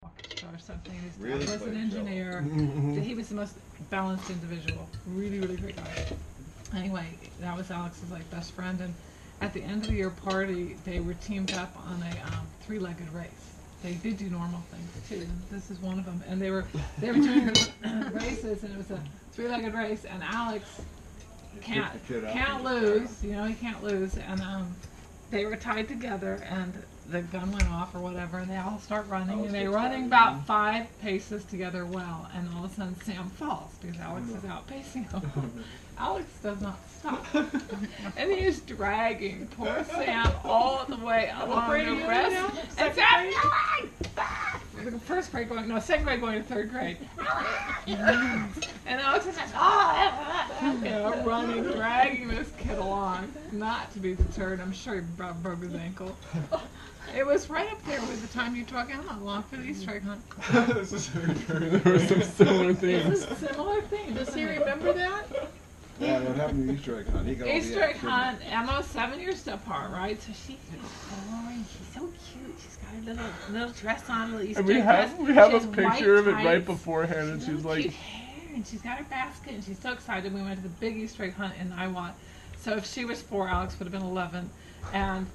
or something. His dad Really was an played cello. engineer. He was the most balanced individual. Really, really great guy. Anyway, that was Alex's like best friend, and at the end of the year party, they were teamed up on a three-legged race. They did do normal things too. And this is one of them, and they were doing races, and it was a three-legged race, and Alex can't lose. You know, he can't lose, and they were tied together, and the gun went off or whatever, and they all start running, and they're running about 5 paces together well, and all of a sudden Sam falls because Alex is outpacing him. Alex does not stop, and he is dragging poor Sam all the way along the rest. And Sam's going! First grade going, no, second grade going to third grade. And Alex is just, running, dragging this kid along, not to be deterred. I'm sure he broke his ankle. It was right up there with the time you took Emma along for the Easter egg hunt. This is there were some similar things. This is a similar thing. Does he remember that? Yeah, what happened to Easter egg hunt? He got all the Easter egg action. hunt, Emma's 7 years apart, right? So she's boring. She's so cute. She's got a little dress on, a little Easter egg dress. We have She a has picture of it white right tights. beforehand, and She's she's really like, cute hair, and she's got her basket, and she's so excited. We went to the big Easter egg hunt in Niwot. So if she was 4, Alex would have been 11, and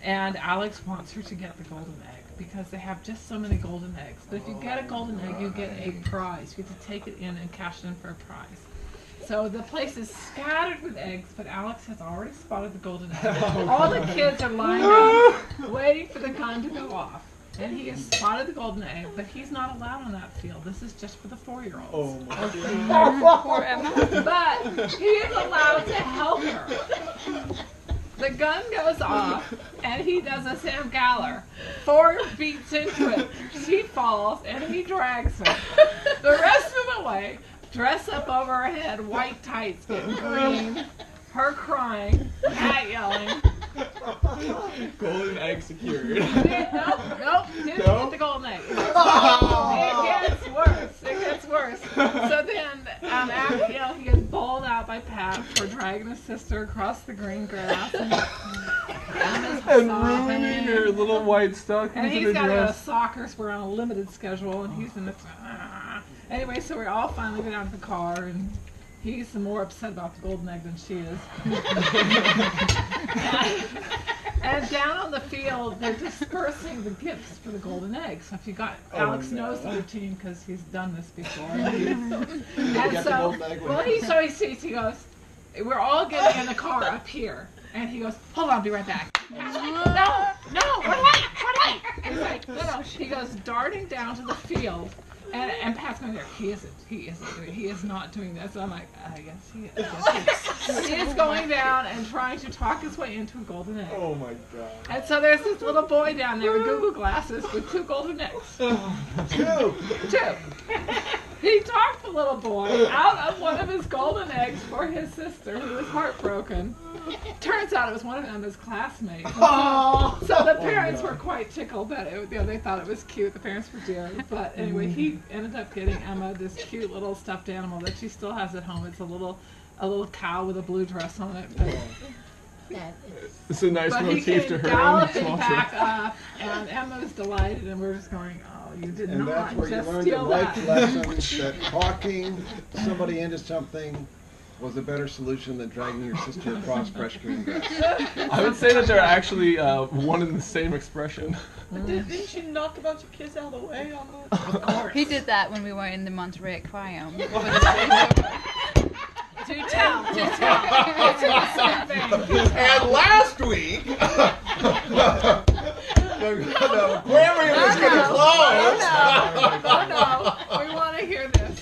and Alex wants her to get the golden egg because they have just so many golden eggs. But if you get a golden egg, you get a prize. You get to take it in and cash it in for a prize. So the place is scattered with eggs, but Alex has already spotted the golden egg. All the kids are lined up, waiting for the gun to go off. And he has spotted the golden egg, but he's not allowed on that field. This is just for the 4-year-olds. Oh my Poor Emma. But he is allowed to help her. The gun goes off, and he does a Sam Galler. 4 beats into it. She falls, and he drags her. The rest of them away, dress up over her head, white tights getting green, her crying, Pat yelling. golden egg secured. Nope, didn't get the golden egg. It gets worse. It gets worse. So then, after he gets bowled out by Pat for dragging his sister across the green grass And ruining her little white stockings and in he's her got a dress. soccer, so we're on a limited schedule, and he's in the. Anyway, so we all finally get out of the car, and he's more upset about the golden egg than she is. And down on the field, they're dispersing the gifts for the golden egg. So if you got, Alex knows the routine because he's done this before. And so, well, he sees, he goes, we're all getting in the car up here. And he goes, hold on, I'll be right back. No, we're late. He's like, no. He goes darting down to the field. And Pat's going there. He is not doing this. I'm like, I guess he is. He is going down and trying to talk his way into a golden egg. Oh my God. And so there's this little boy down there with Google glasses with 2 golden eggs. 2. 2. He talked the little boy out of one of his golden eggs for his sister, who was heartbroken. Turns out it was one of Emma's classmates. So the parents were quite tickled that they thought it was cute. The parents were dear. But anyway, he ended up getting Emma this cute little stuffed animal that she still has at home. It's a little cow with a blue dress on it. It's a nice But he motif came to her own galloping small back trip. up, and Emma's delighted, and we're just going, oh, you did And not that's where you just learned the steal life that. lesson that talking somebody into something was a better solution than dragging your sister across fresh green grass. I would say that they're actually one and the same expression. But didn't you knock a bunch of kids out of the way on the... Of course. He did that when we were in the Monterey Aquarium. To tell. It's the same thing. And last week, the aquarium was going to close. No, we want to hear this.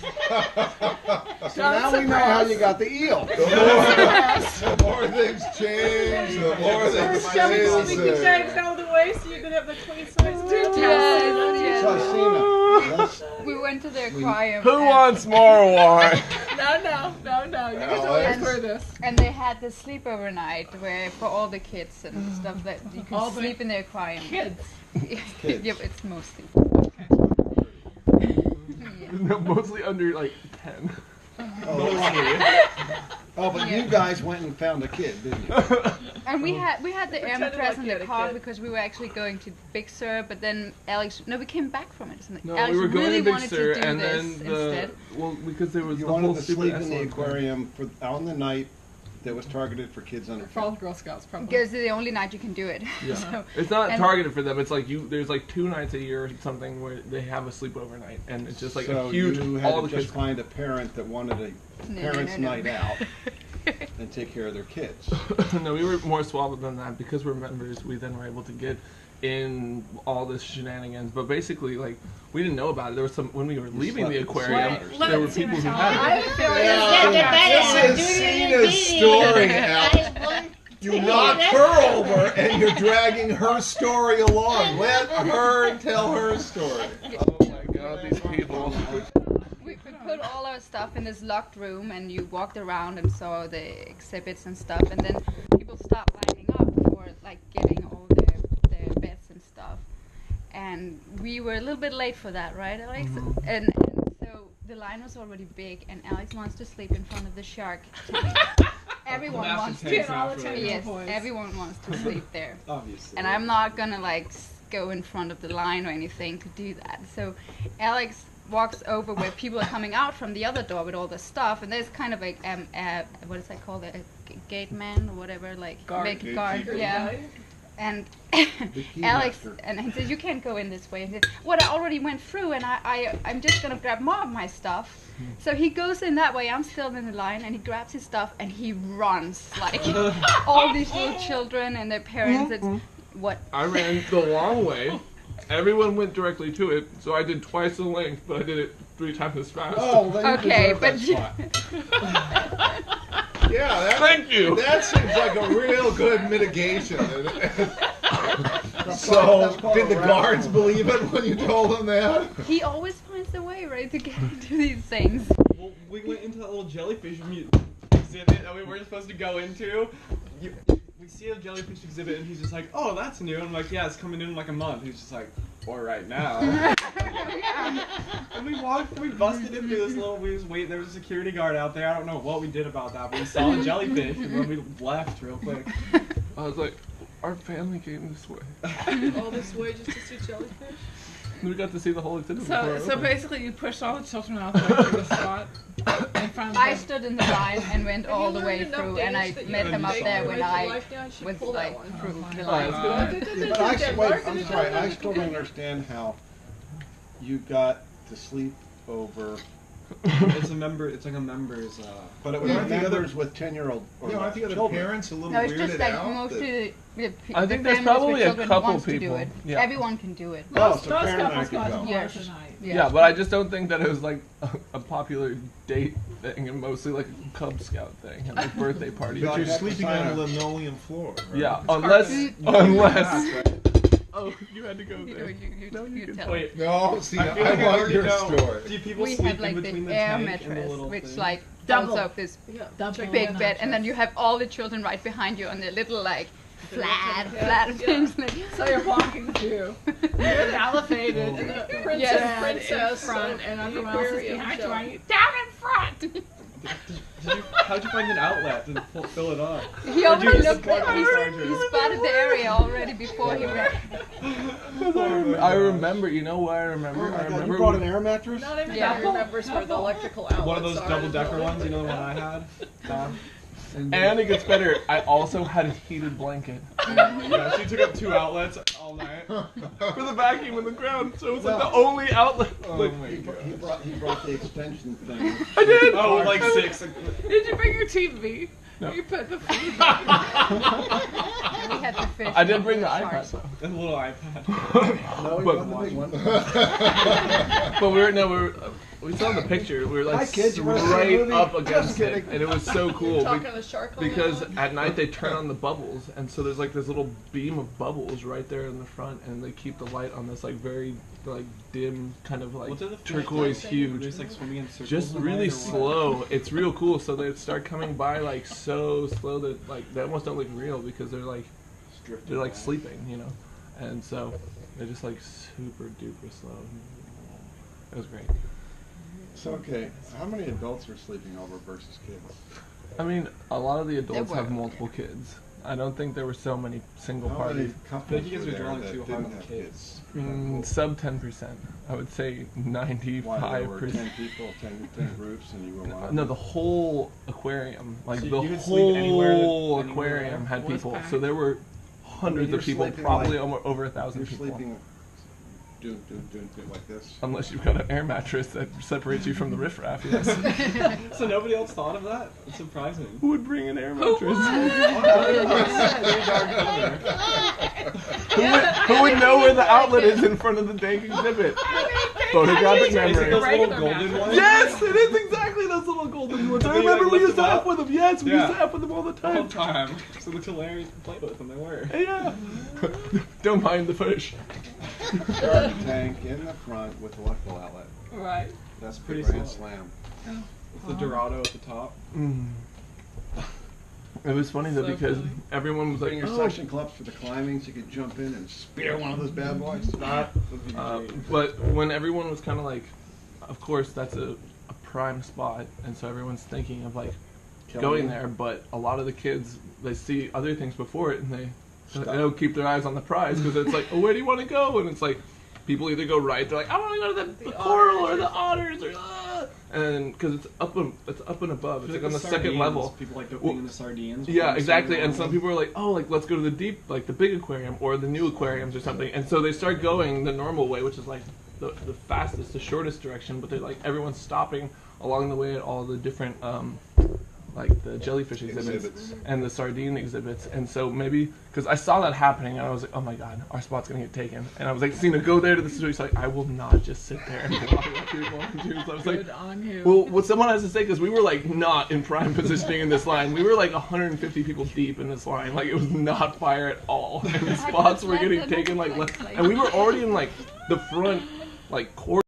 So now we know how you got the eel. The more things change, the more things Shoving stay sneaky the bags same. out of the way so you could have the queen size too. Yes, Tessina, we went to the aquarium. Who wants more wine? No. You can always hear this. And they had the sleepover night where for all the kids and stuff that you All can the sleep in the aquarium. Kids. Yeah, it's mostly. No, mostly under like 10. Oh, but you guys went and found a kid, didn't you? And we had the air Pretended mattress like in you the had a car kid. because we were actually going to Big Sur, but then Alex, no, we came back from it. Or something. No, Alex we were going really to Big wanted Sur, to do and this then instead. well, because there was You the whole wanted to stupid sleep in the Esalen thing. aquarium on the night that was targeted for kids under For all the Girl Scouts, probably. Because it's the only night you can do it. Yeah. So- It's not and- targeted for them. It's like there's like 2 nights a year or something where they have a sleepover night, and it's just like so a huge. you had all to the just kids. find a parent that wanted a No, parents' no. night out and take care of their kids. No, we were more suave than that because we're members. We then were able to get in all this shenanigans, but basically, like, we didn't know about it. There was some when we were leaving the slept with aquarium. the There were Let's see people who the had it. This is Cena's story, Al. You knocked her over and you're dragging her story along. Let her tell her story. Oh my God, these people! We put all our stuff in this locked room, and you walked around and saw the exhibits and stuff, and then people start lining up for like getting all their beds and stuff. And we were a little bit late for that, right, Alex? And so the line was already big, and Alex wants to sleep in front of the shark tank. Everyone wants to. Get all the table Yes, boys. everyone wants to sleep there. Obviously. And I'm not gonna like go in front of the line or anything to do that. So Alex walks over where people are coming out from the other door with all the stuff, and there's kind of a what is that called, a gate man or whatever, like Guard. make guard, Gatekeeper. yeah. And key Alex, master. and he says, you can't go in this way. And he says, what, I already went through, and I'm just gonna grab more of my stuff. So he goes in that way, I'm still in the line, and he grabs his stuff and he runs, like all these little children and their parents. It's, what? I ran the long way. Everyone went directly to it, so I did twice the length, but I did it 3 times as fast. Oh, then you Okay, deserve but that spot. Yeah, Thank you. That seems like a real good mitigation. So, That's called did the a guards raffle. believe it when you told them that? He always finds a way, right, to get into these things. Well, we went into that little jellyfish exhibit that we weren't supposed to go into. We see a jellyfish exhibit, and he's just like, "Oh, that's new." And I'm like, "Yeah, it's coming in like a month." He's just like, "Or right now." And we busted into this little. We was waiting. There was a security guard out there. I don't know what we did about that, but we saw a jellyfish, and then we left real quick. I was like, our family came this way. All this way just to see jellyfish? We got to see the whole exhibit. before So it so opened. basically, you pushed all the children out there to the spot in front of I them. stood in the line and went Have all you the way learned enough through, and I Danish that you met can him up make there it when right to I life now? You should was pull that like one. through the Oh, line. that's good. But I, wait, I'm sorry, I still don't understand how you got to sleep over. It's like a members. But it was Aren't the other- members with 10-year-old or Yeah, aren't the other children. parents a little No, it's weirded just like out? mostly the I think the there's families probably with a children couple wants to do people. it. Yeah. Everyone can do it. Oh, Most so Karen and I couples could go go. to Yes. March tonight. Yeah, but I just don't think that it was like a popular date thing and mostly like a Cub Scout thing and like birthday party. But you're have to sleeping sign on a a- linoleum floor. Right? Yeah, carpet. unless. Oh, you had to go You, there. you, No, you you can tell tell. me. Wait, No, see, I I, feel like I want already your know. story. Do people We sleep have like in between the the air tank and the mattress, little which thing? like Double. holds up this Yeah. Double big bed, and then mattress. you have all the children right behind you on their little like flat Yeah. things. Like, So you're blocking the view. You're elevated. And the Dad princess in front, and everyone else is aquarium behind you. show. Right? Down in front. How'd you find an outlet to fill it up? he Or do you already just looked plug at these he chargers? spotted the area already before he ran. I remember. You know what I remember? Oh I my God, remember. you brought an air mattress? Not everybody Yeah. remembers where the electrical outlets One of those are. double-decker ones, you know the one I had? And it gets better. I also had a heated blanket Yeah, she took up 2 outlets all night. for the vacuum in the ground, so it was like the only outlet. Like, He brought the extension thing. I did. Oh, with like 6. Did you bring your TV? No. You put the food. We had the fish. I did bring the sharks. iPad though. A little iPad. No, he But- brought the big one. But we saw the picture. We were like Hi, kids, you wanna see a right movie? up Just against it, kidding. and it was so cool Talking to the shark on because that one. at night they turn on the bubbles, and so there's like this little beam of bubbles right there in the front, and they keep the light on this like very like dim kind of like What do the fish turquoise do? huge. They're just like swimming in circles. Just all really night or what? slow. It's real cool. So they start coming by like so slow that like they almost don't look real because they're like sleeping, you know. And so they're just like super duper slow. It was great. So, okay, how many adults are sleeping over versus kids? I mean, a lot of the adults were, have multiple kids. I don't think there were so many single How many parties. couples you guys were are there drawing that too hard didn't on have kids. kids? Sub 10%. I would say Why, there were 10 95%. people, 10 groups, and you were one of No, them? the whole aquarium, like So the you could sleep anywhere whole that- anywhere aquarium had was people. packed. So there were hundreds you're of people, sleeping probably like- over 1,000 You're people. sleeping doing like this. Unless you've got an air mattress that separates you from the riffraff, yes. So nobody else thought of that? It's surprising. Who would bring an air mattress? Who would know where the outlet is in front of the dank exhibit? Photographic Is it memory. those little Regular golden mattress. ones? Yes, it is exactly those little golden ones. I They, like, remember we lift used to them have up? with them. Yes, we used to Yeah. have with them all the The whole time. time. So it looks hilarious to play with, and they were. Yeah. Don't mind the fish. Garden tank in the front with electrical outlet. Right. That's Pretty pretty grand solid. slam. With the Dorado at the top. It was funny though So because funny. everyone was like, Bring your "Oh." suction cups for the climbing so you could jump in and spear one of those bad boys. That would be great. But when everyone was kind of like, of course that's a prime spot, and so everyone's thinking of like going there. But a lot of the kids, they see other things before it, and they don't keep their eyes on the prize because it's like, oh, where do you want to go? And it's like people either go right, they're like, I want to go to the coral or the otters, or and because it's up and above, it's like on the second level. People like Well, being in the sardines. Yeah, exactly. before And some people are like, oh, like let's go to the deep, like the big aquarium or the new aquariums or something. And so they start going the normal way, which is like the fastest, the shortest direction. But they're like everyone's stopping along the way at all the different, like the jellyfish exhibits and the sardine exhibits. And so maybe because I saw that happening, and I was like, oh my god, our spot's gonna get taken. And I was like, Cena, go there to the studio. She's like, I will not just sit there and watch what people want to do. So I was like, Good on you. well, what someone has to say, because we were like not in prime positioning in this line. We were like 150 people deep in this line. Like it was not fire at all. And the spots were getting taken like left. And we were already in like the front, like quarter.